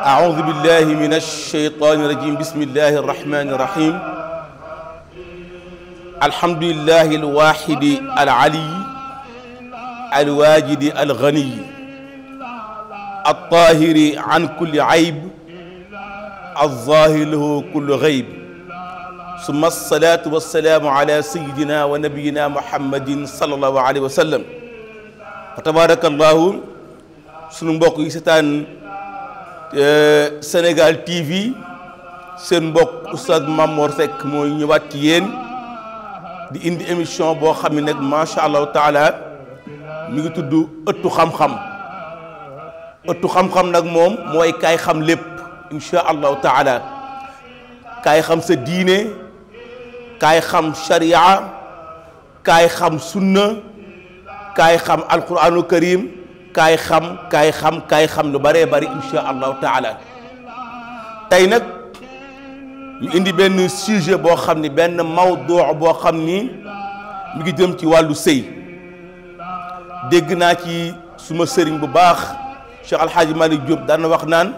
أعوذ بالله من الشيطان الرجيم بسم الله الرحمن الرحيم الحمد لله الواحد العلي الواجد الغني الطاهر عن كل عيب الظاهر له كل غيب ثم الصلاة والسلام على سيدنا ونبينا محمد صلى الله عليه وسلم فتبارك الله sunu mbokk yi seetaan Sénégal TV seen mbokk Oustaz Mame Mor Seck mooy ñëwaat ci yéen di indi émission boo xam ne nag macha allahu taala mi ngi tudd ëttu xam-xam ëttu xam-xam nag moom mooy kaay xam lépp insha allahu taala kaay xam sa diine kaay xam sharia kaay xam sunna kaay xam alquranu karim kaay xam lu bëree bëri insha allahu taala tey nag ñu indi benn sujet boo xam ni benn mawduu boo xam ni mi ngi jëm ci wàllu sëy dégg naa ci suma sëriñ bu baax Cheikh Al Hadj Malick Diop daan na wax naan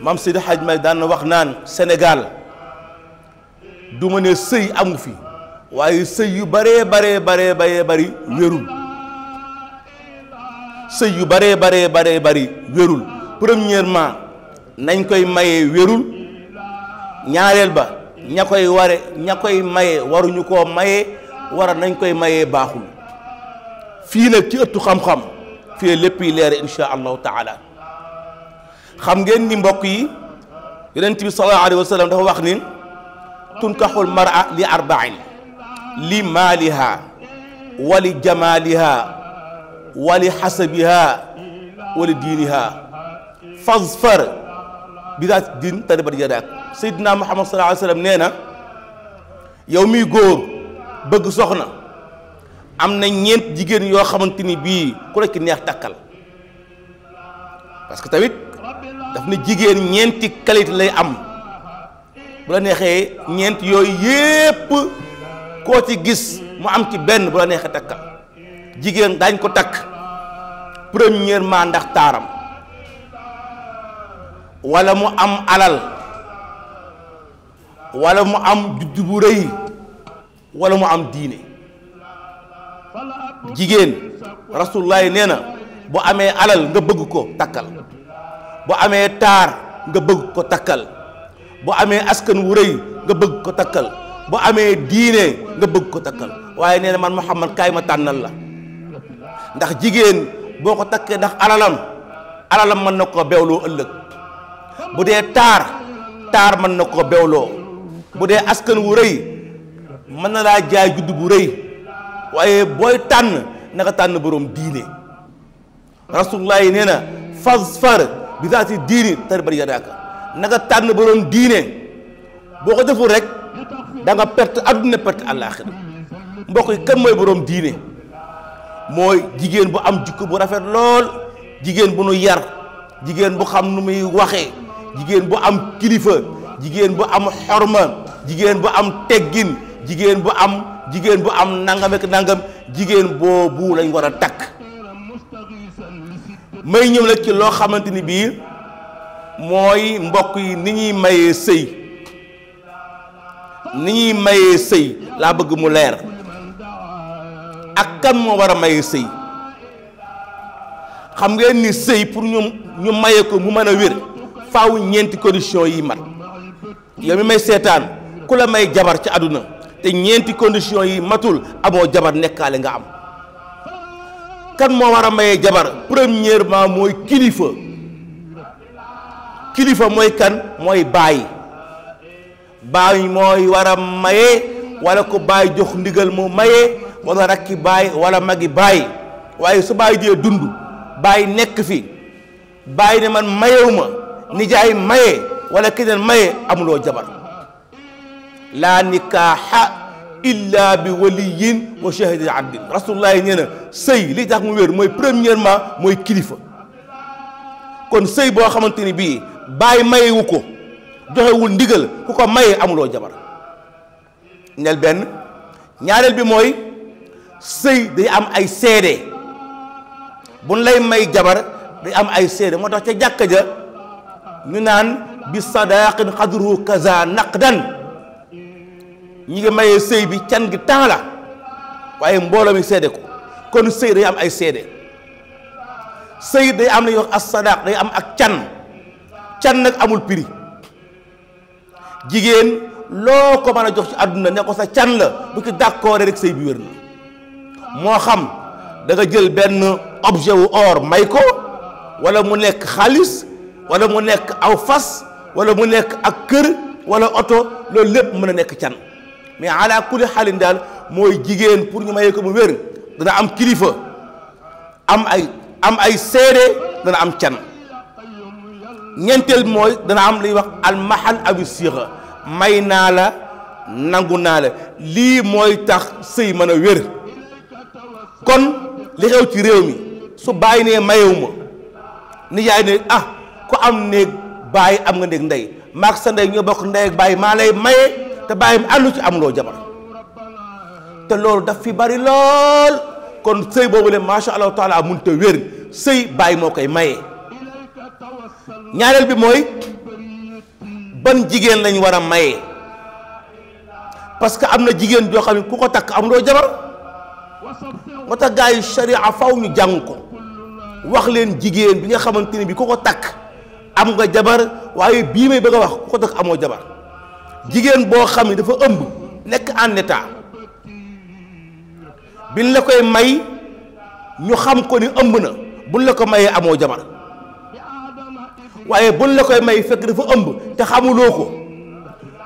maam Seydi Hadj Malick daan na wax naan Sénégal du ma ne sëy amu fi waaye sëy yu bëree bëri wérul sëy yu bëree bëri wérul premièrement nañ koy mayee wérul ñaareel ba ña koy maye waruñu koo maye nañ koy mayee baaxul fii nag ci ëttu xam-xam fii lépp yi leere insha allahu taala xam ngeen ni mbokk yi yonent bi sallallahu alayhi wa sallam dafa wax ni tunkaxul mar'a li arba'in li maaliha wa li jamaliha wali xasabiha wali diiniha fasfar bi daat din taribat yadaak Seydina Muhammad sallallahu alayhi wa sallam nee na yow miy góor bëgg soxna am na ñeent jigéen yoo xamante ni bii ku la ci neex takkal parce que tamit daf na jigéen ñeenti qualité lay am bu la neexee ñeent yooyu yépp koo ci gis mu am ci benn bu la neexee takkal jigéen daañ ko takk premièrement ndax taaram wala mu am alal wala mu am juddu bu rëy wala mu am diine jigéen rasulullahi nee na bu amee alal nga bëgg ko takkal bu amee taar nga bëgg ko takkal bu amee askan wu rëy nga bëgg ko takkal bu amee diine nga bëgg ko takkal waaye nee na man Muhammad kaay ma tànnal la ndax jigéen boo ko takkee ndax alalam mën na koo bewloo ëllëg bu dee taar mën na koo bewloo bu dee askan wu rëy mën na laa jaay judd bu rëy waaye booy tànn naka tànn boroom diine rasulullah yi nee na fasfar bi zaati diini taribat yadaaka naka tànn boroom diine boo ko deful rek da nga perte adduna perte àllaaxira mbokk yi kan mooy boroom diine mooy jigéen bu am jikko bu rafet lool jigéen bu nu yar jigéen bu xam nu muy waxee jigéen bu am kilifa jigéen bu am xorma jigéen bu am teggin jigéen bu am nangam ak nangam jigéen boobu lañ war a takk may ñëw nag ci loo xamante ni bii mooy mbokk yi ni ñuy mayee sëy laa bëgg mu leer ak kan moo war a maye sëy xam ngeen ni sëy pour ñu maye ko mu mën a wér faaw ñeenti condition yi mat yow mi may seetaan ku la may jabar ci àdduna te ñeenti condition yi matul amoo jabar nekkaale nga am kan moo war a maye jabar premièrement mooy kilifa mooy kan mooy baay mooy war a maye wala ko baay jox ndigal mu maye wala rakki baay wala magi baay waaye su baay dee dund baay nekk fi baay ne man mayew ma nijaay maye wala keneen maye amuloo jabar laa nikaaxa illa bi waliyin wa shahidi abdin rasulullahi nee na sëy li tax mu wér mooy premièrement mooy kilifa kon sëy boo xamante ni bii bàyyi mayewu ko joxewul ndigal ku ko mayee amuloo jabar ñel benn ñaareel bi mooy sëy day am ay seede buñ lay may jabar day am ay seede moo tax ca jàkka ja ñu naan bi sadaqin qadruhu kaza naqdan ñi ngi mayee sëy bi can gi temps la waaye mbooloo mi seede ko kon sëy day am ay seede sëy day am la ñuy wax as sadaq day am ak can nag amul prix jigéen loo ko mën a jox ci àdduna ne ko sa can la bu ci d'accord rek sëy bi wér na moo xam da nga jël benn objet wu or may ko wala mu nekk xaalis wala mu nekk aw fas wala mu nekk ak kër wala oto loolu lépp mën a nekk can mais ala kulli xaalin daal mooy jigéen pour ñu mayee ko mu wér dana am kilifa am ay seede dana am can ñeenteel mooy dana am li ñuy wax almahal awi sixa may naa la nangu naa la lii mooy tax sëy mën a wér kon li xew ci réew mi su bàyyi nee mayewu ma nijaay ne ku am néeg bàyyi am nga néeg ndey maag sa ndey ñoo bokk ndey ak bàyyi maa lay maye te bàyyi mu àndu ci amuloo jabar te loolu daf fi bari lool kon sëy boobu le macha allahu taala mun te wér sëy bàyyi moo koy maye ñaareel bi mooy ban jigéen lañ war a maye parce que am na jigéen joo xam ne ku ko takk amuloo jabar moo tax gars yi sharia faw ñu jàng ko wax leen jigéen bi nga xamante ni bi ku ko takk am nga jabar waaye bii may bëgg a wax ku ko takk amoo jabar jigéen boo xam ne dafa ëmb nekk en état biñ la koy may ñu xam ko ni ëmb na buñ la ko mayee amoo jabar waaye buñ la koy may fekk dafa ëmb te xamuloo ko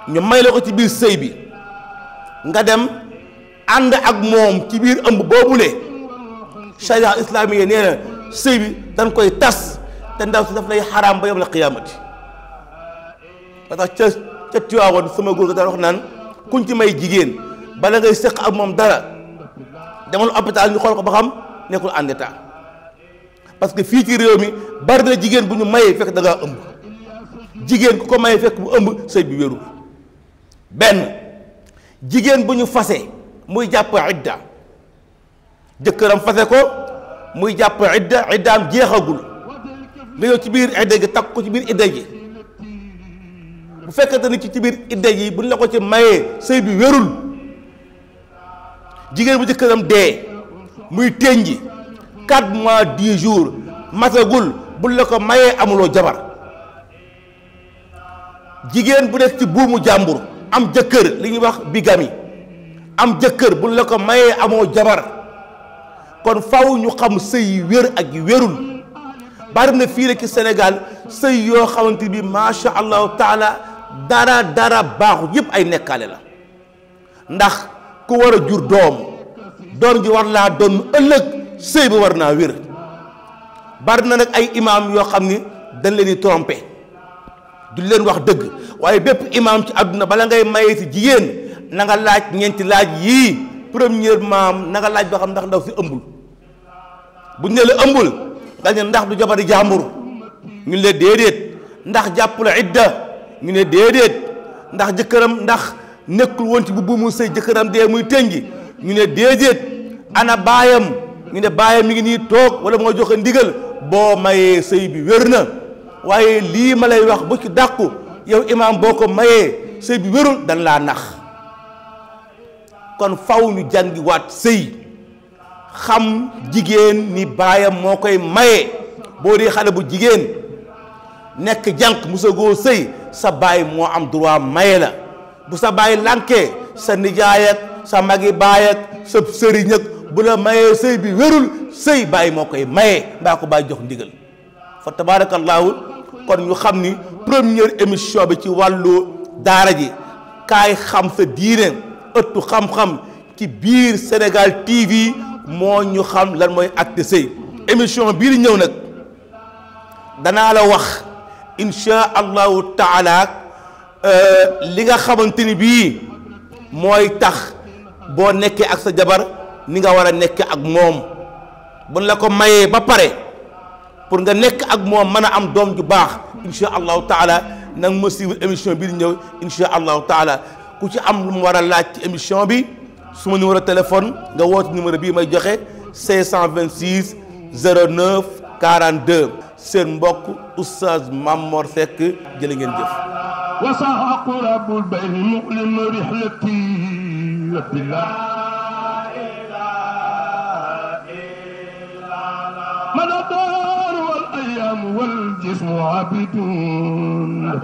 ñu may la ko ci biir sëy bi nga dem ànd ak moom ci biir ëmb boobule sharia islamiya nee na sëy bi dañ koy tas te ndaw si daf lay xaraam ba yawmal qiyaamati ba tax ca Tiwaawan sama góor ga daan wax naan kuñ ci may jigéen bala ngay seq ak moom dara demal hôpital ñu xool ko ba xam nekkul en état parce que fii ci réew mi bari na jigéen bu ñu mayee fekk da ngaa ëmb jigéen ku ko mayee fekk bu ëmb sëy bi wérul benn jigéen bu ñu fase muy jàpp idda jëkkëram fase ko muy jàpp iddaam jeexagul nga ñëw ci biir idda gi takk ko ci biir idda gi bu fekkente ni ci biir idda gi buñ la ko ci mayee sëy bi wérul jigéen bu jëkkëram dee muy tënji 4 mois 10 jours matagul buñ la ko mayee amuloo jabar jigéen bu nekk ci buumu jàmbur am jëkkër li ñuy wax bigami am jëkkër buñ la ko mayee amoo jabar kon faw ñu xam sëy wér ak wérul bari na fii rek ci Sénégal sëy yoo xamante bi macha allahu taala dara baaxul yëpp ay nekkaale la ndax ku war a jur doom ji war laa doon ëllëg sëy bi war naa wér bari na nag ay imaam yoo xam ni dañ leen di trompé du leen wax dëgg waaye bépp imaam ci àdduna bala ngay mayee ci jigéen na nga laaj ñeenti laaj yii premièrement na nga laaj ba xam ndax ndaw si ëmbul buñ ne la ëmbul nga ne ndax du jabari jàmbur ñu ne déedéet ndax jàpp la idda ñu ne déedéet ndax jëkkëram ndax nekkul woon ci bu buumu sëy jëkkëram dee muy tënji ñu ne déedéet ana baayam ñu ne baayam mi ngi nii toog wala moo joxe ndigal boo mayee sëy bi wér na waaye lii ma lay wax bu ci dàqu yow imaam boo ko mayee sëy bi wérul dañ laa nax kon faw ñu jàngi waat sëy xam jigéen ni baayam moo koy maye boo dee xale bu jigéen nekk jànq musagoo sëy sa baay moo am droit maye la bu sa baay lànkee sa nijaay ak sa magi baay ak sa sëriñ ak bu la mayee sëy bi wérul sëy baay moo koy maye mbaa ko baay jox ndigal fa tabaarakallaahu kon ñu xam ni première émission bi ci wàllu daara ji kaay xam sa diine ëttu xam-xam ci biir Sénégal TV moo ñu xam lan mooy acte sëy émission bii di ñëw nag danaa la wax insha allahu taala li nga xamante ni bii mooy tax boo nekkee ak sa jabar ni nga war a nekkee ak moom buñ la ko mayee ba pare pour nga nekk ak moom mën a am doom ju baax incha allahu taala nag ma suivre émission bi di ñëw incha allahu taala ku ci am lu mu war a laaj ci émission bi suma numéro téléphone nga woote numéro bii may joxe 526 09 42 seen mbokk oustaz Mamor Seck jërë ngeen jëf. وصاح قرب البين مؤلم رحلتي بالله من الدار والأيام والجسم عابدون